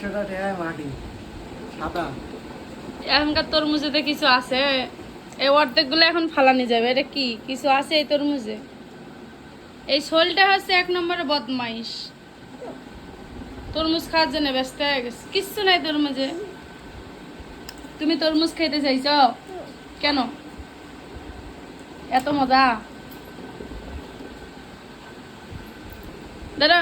100টা টাকা মাটি সাদা। এখনকার তরমুজেতে কিছু আছে? এই অর্ধেক গুলো এখন ফালানি যাবে। এটা কি কিছু আছে এই তরমুজে? এই শোলটা হচ্ছে 1 নম্বরে বদমাইশ। তরমুজ খাওয়ার জন্য ব্যস্ত হয়ে গেছে, কিচ্ছু নাই তরমুজে। তুমি তরমুজ খেতে চাইছ কেন? এত মজা। দাদা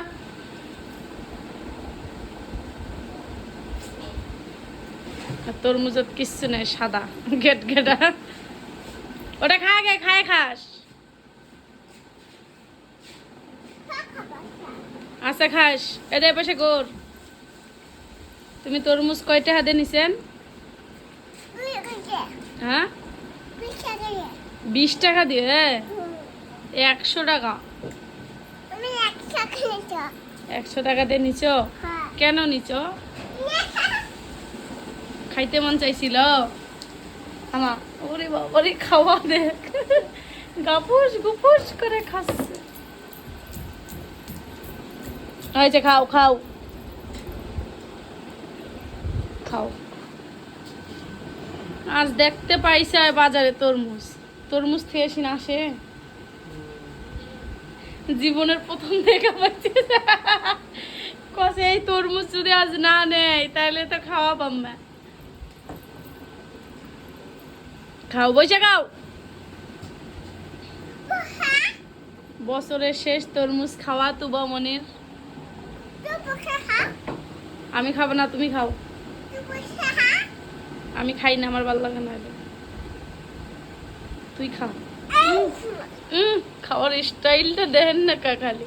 তরমুজত কিচ্ছু নেই, সাদা গেট গেটা। ওটা খা গে, খায় খাস? আচ্ছা খাস। এদের পাশে গোর। তুমি তরমুজ কয়টা হাতে নিছেন? হ্যাঁ 20 টাকা দিয়ে? 100 টাকা? 100 টাকা দিয়ে নিছো? কেন নিছো? খাইতে মন চাইছিল আমার? ওরে বাবারে, খাওয়া দেখ, গাপুস গুপুস করে খাচ্ছে। হয়েছে, খাও খাও খাও। আজ দেখতে পাইছে বাজারে তরমুজ। তরমুজ থেকে না আসে, জীবনের প্রথম দেখা পাচ্ছি। কসে এই তরমুজ যদি আজ না নেয় তাহলে তো খাওয়া পাম না। খাও, বসে খাও। বছরের শেষ তরমুজ খাওয়া তুবা মনির। আমি খাবো না, তুমি খাও। আমি খাই না, আমার ভালো লাগে না। তুই খা। খাওয়ার স্টাইলটা দেখেন না কাকালি।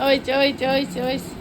ওইছে ওইছে ওইছে ওইছে।